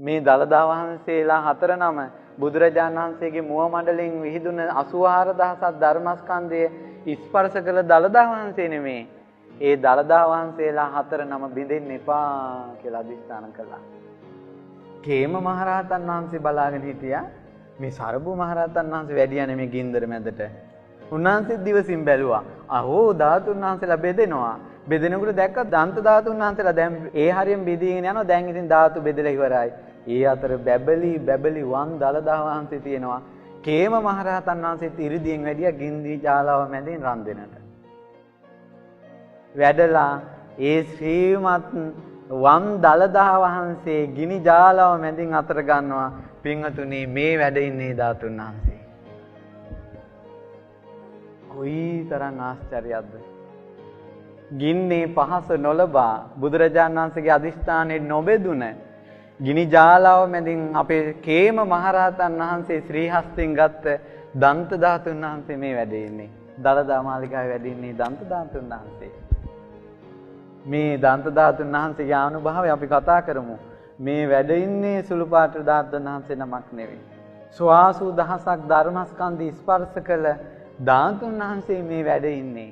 මේ දළදා වහන්සේලා හතර නම බුදුරජාණන් වහන්සේගේ මුව මණ්ඩලයෙන් විහිදුන 84000ක් ධර්මස්කන්ධය ස්පර්ශ කළ දළදා වහන්සේ නෙමේ. ඒ දළදා වහන්සේලා හතර නම බිඳෙන්න එපා කියලා අදිස්ථාන කළා. කේම මහරහතන් වහන්සේ බලාගෙන හිටියා මේ සරබු මහරහතන් වහන්සේ වැඩියනේ මේ ගින්දර මැදට. උන්වහන්සේ දිවසින් බැලුවා. අහෝ ධාතුන් වහන්සේලා බෙදෙනවා. බෙදෙනකොට දැක්ක දන්ත ධාතුන් වහන්සේලා දැන් ඒ හරියෙන් බෙදීගෙන යනවා. දැන් ඉතින් ධාතු බෙදලා ඉවරයි. ඒ අතර බැබලි වන් දළදා වහන්සේ තියෙනවා. කේම මහරහතන් වහන්සේත් ඉරිදීන් වැඩියා ගින්දි ජාලාව මැදින් රන් දෙනට. වැඩලා ඒ ශ්‍රීමත් වන් දළදා වහන්සේ ගිනි ජාලාව මැදින් අතර ගන්නවා. පින්වතුනි මේ වැඩ ඉන්නේ ධාතුන් වහන්සේ. කොයි තරම් ආශ්චර්යයක්ද? ගින්නේ පහස නොලබා බුදුරජාණන් වහන්සේගේ අදිස්ථානයේ නොබෙදුන ගිනි ජාලාව මැදින් අපේ කේම මහරහතන් වහන්සේ ශ්‍රී හස්තෙන් ගත්ත දන්ත ධාතුන් වහන්සේ මේ වැඩේ ඉන්නේ. දළදා මාලිගාවේ වැඩ ඉන්නේ දන්ත ධාතුන් වහන්සේ. මේ දන්ත ධාතුන් වහන්සේගේ අනුභවය අපි කතා කරමු. මේ වැඩ ඉන්නේ සුළුපාට ධාතුන් වහන්සේ නමක් නෙවෙයි. සවාසු දහසක් ධර්මස්කන්ධ ස්පර්ශ කළ ධාතුන් වහන්සේ මේ වැඩ ඉන්නේ.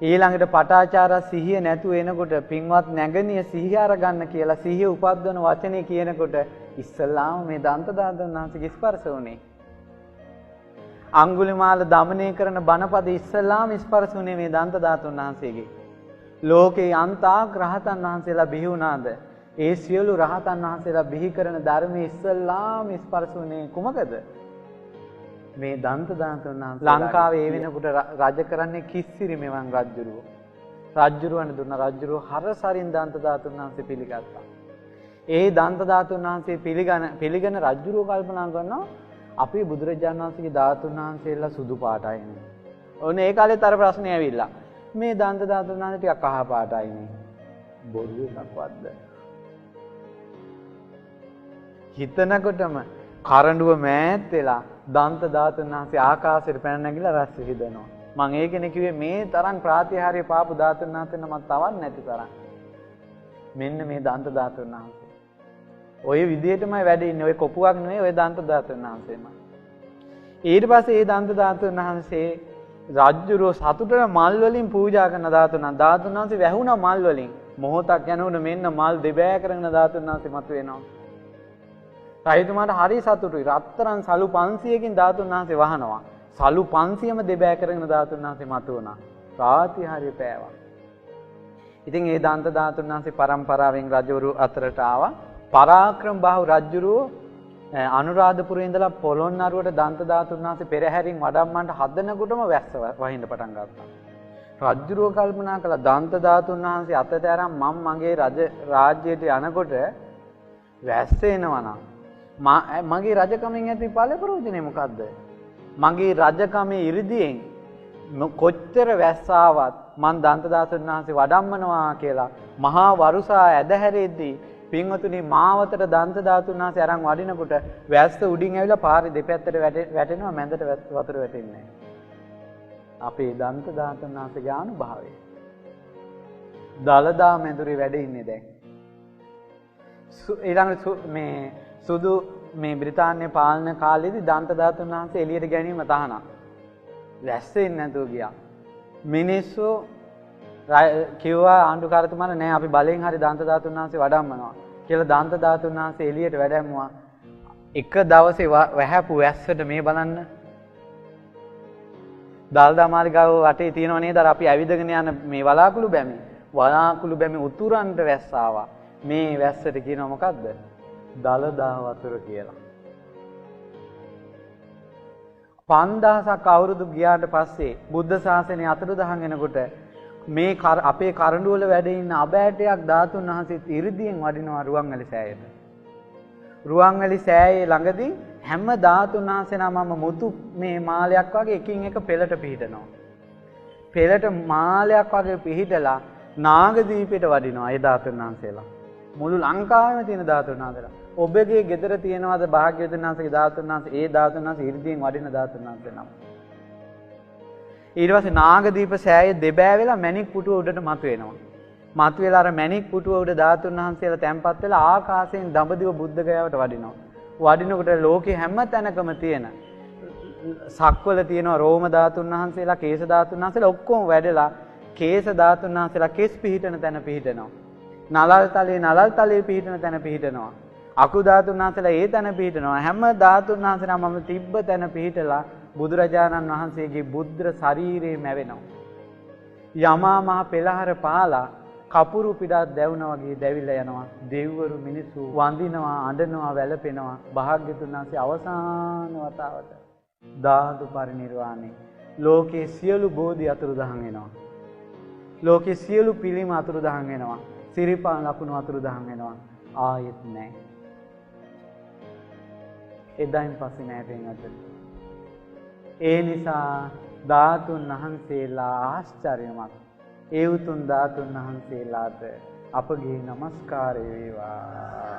ඊළඟට පටාචාර සිහිය නැතුව එනකොට පින්වත් නැගණිය සිහිය අරගන්න කියලා සිහිය උපද්දවන වචනේ කියනකොට ඉස්සල්ලාම මේ දන්ත ධාතුන් වහන්සේගේ ස්පර්ශ වුණේ. අඟුලිමාල දමනය කරන බණපද ඉස්සල්ලාම ස්පර්ශ වුණේ මේ දන්ත ධාතුන් වහන්සේගේ. ලෝකේ අන්තාක් රහතන් වහන්සේලා බිහි වුණාද? ඒ සියලු රහතන් වහන්සේලා බිහි කරන ධර්මයේ ඉස්සල්ලාම ස්පර්ශ වුණේ කුමකද? මේ දන්ත ධාතුන් වහන්සේ. ලංකාවේ ඒ වෙනකොට රජ කරන්නේ කිස්සිරි මෙවන් රජුරුව. රජුරුවන් දුන්න රජුරුව හරසරින් දන්ත ධාතුන් වහන්සේ පිළිගත්තා. ඒ දන්ත ධාතුන් වහන්සේ පිළිගෙන රජුරුව කල්පනා කරනවා අපි බුදුරජාණන් වහන්සේගේ ධාතුන් වහන්සේලා සුදු පාටයි නේ. ඔන්න ඒ කාලෙත් අර ප්‍රශ්නේ ඇවිල්ලා. මේ දන්ත ධාතුන් වහන්සේ ටිකක් කහ පාටයි නේ. බොරු එකක්වත්ද? හිතනකොටම කරඬුව මෑත් වෙලා දන්ත ධාතුන් වහන්සේ ආකාශයට පැන නැගිලා රැස් විහිදෙනවා. මම ඒකනේ කිව්වේ මේ තරම් ප්‍රාතිහාර්ය පාපු ධාතුන් වහන්සේ නමක් තවත් නැති තරම්. මෙන්න මේ දන්ත ධාතුන් වහන්සේ. ඔය විදිහටමයි වැඩ ඉන්නේ. ඔය කොපුවක් නෙවෙයි ඔය දන්ත ධාතුන් වහන්සේමයි. ඊට පස්සේ මේ දන්ත ධාතුන් වහන්සේ රාජ්‍යරෝ සතුටට මල් වලින් පූජා කරන ධාතුන් වහන්සේ වැහුණා මල් වලින්. මොහොතක් යනකොට මෙන්න මල් දෙබෑ කරගෙන ධාතුන් වහන්සේ මතුවෙනවා. රජතුමාට හරි සතුටුයි. රත්තරන් සලු 500කින් ධාතුන් වහන්සේ වහනවා. සලු 500ම දෙබෑ කරගෙන ධාතුන් වහන්සේ මතුවුණා. ප්‍රාතිහාර්ය පෑවා. ඉතින් මේ දන්ත ධාතුන් වහන්සේ පරම්පරාවෙන් රජවරු අතරට ආවා. පරාක්‍රම බාහු රජුරෝ අනුරාධපුරේ ඉඳලා පොළොන්නරුවට දන්ත ධාතුන් වහන්සේ පෙරහැරින් වඩම්මන්ට හදනකොටම වැස්ස වහින්න පටන් ගත්තා. රජුරෝ කල්පනා කළා දන්ත ධාතුන් වහන්සේ අතට අරන් මම මගේ රාජ්‍යයට යනකොට වැස්ස එනවනම් මගේ රජකමෙන් ඇති ඵල ප්‍රයෝජනේ මොකද්ද? මගේ රජකමේ ඉරිදියෙන් කොච්චර වැස්සාවත් මං දන්ත ධාතුන් වහන්සේ වඩම්මනවා කියලා මහා වරුසා ඇදහැරෙද්දී පින්වතුනි මාවතට දන්ත ධාතුන් වහන්සේ අරන් වඩිනකොට වැස්ස උඩින් ඇවිල්ලා පාරේ දෙපැත්තට වැටෙනවා මැදට වතුර වැටෙන්නේ නැහැ. අපේ දන්ත ධාතුන් වහන්සේගේ අනුභවය. දලදා මැදුරේ වැඩ ඉන්නේ දැන්. ඊළඟ මේ සුදු මේ බ්‍රිතාන්‍ය පාලන කාලේදී දන්ත ධාතුන් වහන්සේ එළියට ගැනීම තහනම්. වැස්සෙන්නේ නැතුව ගියා. මිනිස්සු කිව්වා ආණ්ඩුකාරතුමාට නෑ අපි බලෙන් හරි දන්ත ධාතුන් වහන්සේ වඩම්මනවා කියලා දන්ත ධාතුන් වහන්සේ එළියට වැඩැම්මුවා. එක දවසේ වැහැපු වැස්සට මේ බලන්න. දළදා මාලිගාව වටේ තියෙනව නේද අර අපි ඇවිදගෙන යන මේ වලාකුළු බැමි. වලාකුළු බැමි උතුරන්ට වැස්ස ආවා. මේ වැස්සට කියනවා මොකද්ද? දළදා වතුර කියලා. 5000ක් අවුරුදු ගියාට පස්සේ බුද්ධ ශාසනය අතුරුදහන් වෙනකොට මේ අපේ කරඬු වල වැඩ ඉන්න අබෑටයක් ධාතුන් වහන්සේ ඉරිදීන් වඩිනවා රුවන්වැලි සෑයට. රුවන්වැලි සෑයේ ළඟදී හැම ධාතුන් වහන්සේ නමම මුතු මේ මාලයක් වගේ එකින් එක පෙළට පිහිටනවා. පෙළට මාලයක් වගේ පිහිටලා නාගදීපයට වඩිනවා ඒ ධාතුන් වහන්සේලා. මුළු ලංකාවෙම තියෙන ධාතුන් වහන්සේලා. ඔබගේ ගෙදර තියෙනවද භාග්‍යවතුන් වහන්සේගේ ධාතුන් වහන්සේ? ඒ ධාතුන් වහන්සේ ඉරිදීන් වඩින ධාතුන් වහන්සේ නම. ඊට පස්සේ නාගදීප සෑයේ දෙබෑ වෙලා මණික් පුටුව උඩට මතුවෙනවා. මතුවලා අර මැණික් පුටුව උඩ ධාතුන් වහන්සේලා තැන්පත් වෙලා ආකාශයෙන් දඹදිව බුද්ධ ගයාවට වඩිනවා. වඩිනකොට ලෝකේ හැම තැනකම තියෙන සක්වල තියෙනවා රෝම ධාතුන් වහන්සේලා, කේශ ධාතුන් වහන්සේලා ඔක්කොම වැඩලා කේශ ධාතුන් වහන්සේලා කෙස් පිහිටන තැන පිහිටනවා. නලල් තලයේ පිහිටන තැන පිහිටනවා. අකු ධාතුන් වහන්සේලා ඒ තැන පිහිටනවා. හැම ධාතුන් වහන්සේලා මම තිබ්බ තැන පිහිටලා බුදුරජාණන් වහන්සේගේ බුද්ධ ශරීරේ මැවෙනවා. යමා මහ පෙළහර පාලා කපුරු පිටක් දැවුනා වගේ දැවිලා යනවා. දෙවිවරු මිනිස්සු වඳිනවා, අඬනවා, වැළපෙනවා. භාග්‍යතුන් වහන්සේ අවසාන වතාවට ධාතු පරිනිර්වාණය. ලෝකේ සියලු බෝධි අතුරුදහන් වෙනවා. ලෝකේ සියලු පිළිම අතුරුදහන් වෙනවා. සිරිපා ලකුණු අතුරුදහන් වෙනවා. ආයෙත් නැහැ. එදායින් පස්සේ නැහැ පින්වත්නි. ඒ නිසා ධාතුන් වහන්සේලා ආශ්චර්යමත්. ඒ උතුම් ධාතුන් වහන්සේලාට අපගේ নমස්කාරය වේවා.